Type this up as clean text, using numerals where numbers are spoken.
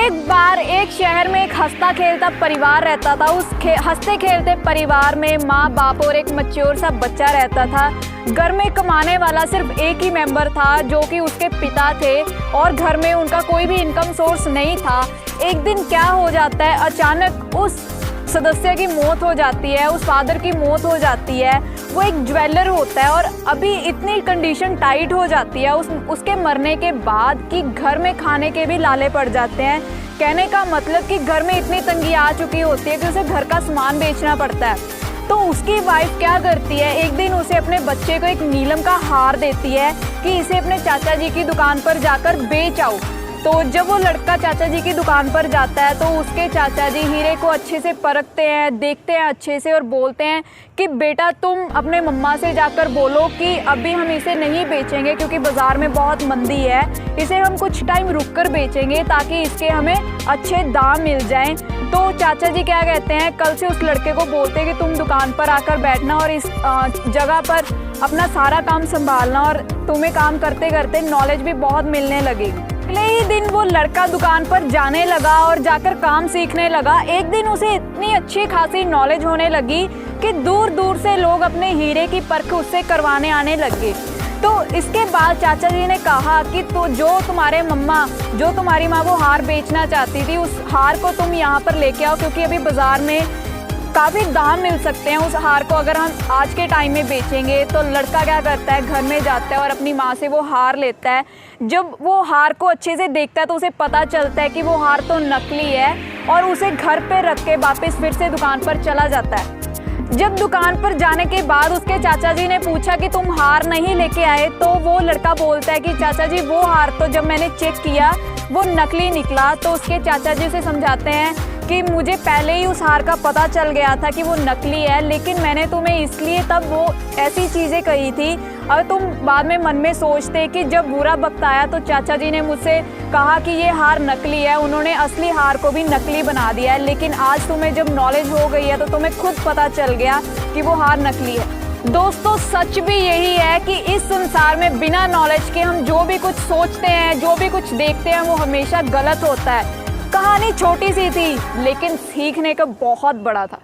एक बार एक शहर में एक हंसता खेलता परिवार रहता था। उस हंसते खेलते परिवार में माँ बाप और एक मैच्योर सा बच्चा रहता था। घर में कमाने वाला सिर्फ एक ही मेंबर था जो कि उसके पिता थे और घर में उनका कोई भी इनकम सोर्स नहीं था। एक दिन क्या हो जाता है, अचानक उस सदस्य की मौत हो जाती है, उस फादर की मौत हो जाती है। वो एक ज्वेलर होता है और अभी इतनी कंडीशन टाइट हो जाती है उसके मरने के बाद कि घर में खाने के भी लाले पड़ जाते हैं। कहने का मतलब कि घर में इतनी तंगी आ चुकी होती है कि उसे घर का सामान बेचना पड़ता है। तो उसकी वाइफ क्या करती है, एक दिन उसे अपने बच्चे को एक नीलम का हार देती है कि इसे अपने चाचा जी की दुकान पर जाकर बेच आओ। तो जब वो लड़का चाचा जी की दुकान पर जाता है तो उसके चाचा जी हीरे को अच्छे से परखते हैं, देखते हैं अच्छे से और बोलते हैं कि बेटा तुम अपने मम्मा से जाकर बोलो कि अभी हम इसे नहीं बेचेंगे क्योंकि बाज़ार में बहुत मंदी है, इसे हम कुछ टाइम रुक कर बेचेंगे ताकि इसके हमें अच्छे दाम मिल जाएं। तो चाचा जी क्या कहते हैं, कल से उस लड़के को बोलते हैं कि तुम दुकान पर आकर बैठना और इस जगह पर अपना सारा काम संभालना और तुम्हें काम करते करते नॉलेज भी बहुत मिलने लगेगी। अगले ही दिन वो लड़का दुकान पर जाने लगा और जाकर काम सीखने लगा। एक दिन उसे इतनी अच्छी खासी नॉलेज होने लगी कि दूर दूर से लोग अपने हीरे की परख उससे करवाने आने लगे। तो इसके बाद चाचा जी ने कहा कि तो जो तुम्हारी माँ वो हार बेचना चाहती थी, उस हार को तुम यहाँ पर लेके आओ क्योंकि अभी बाज़ार में काफ़ी दाम मिल सकते हैं उस हार को अगर हम आज के टाइम में बेचेंगे। तो लड़का क्या करता है, घर में जाता है और अपनी माँ से वो हार लेता है। जब वो हार को अच्छे से देखता है तो उसे पता चलता है कि वो हार तो नकली है और उसे घर पे रख के वापस फिर से दुकान पर चला जाता है। जब दुकान पर जाने के बाद उसके चाचा जी ने पूछा कि तुम हार नहीं लेके आए, तो वो लड़का बोलता है कि चाचा जी वो हार तो जब मैंने चेक किया वो नकली निकला। तो उसके चाचा जी उसे समझाते हैं कि मुझे पहले ही उस हार का पता चल गया था कि वो नकली है, लेकिन मैंने तुम्हें इसलिए तब वो ऐसी चीज़ें कही थी और तुम बाद में मन में सोचते कि जब बुरा वक्त आया तो चाचा जी ने मुझसे कहा कि ये हार नकली है, उन्होंने असली हार को भी नकली बना दिया है। लेकिन आज तुम्हें जब नॉलेज हो गई है तो तुम्हें खुद पता चल गया कि वो हार नकली है। दोस्तों सच भी यही है कि इस संसार में बिना नॉलेज के हम जो भी कुछ सोचते हैं, जो भी कुछ देखते हैं वो हमेशा गलत होता है। कहानी छोटी सी थी लेकिन सीखने का बहुत बड़ा था।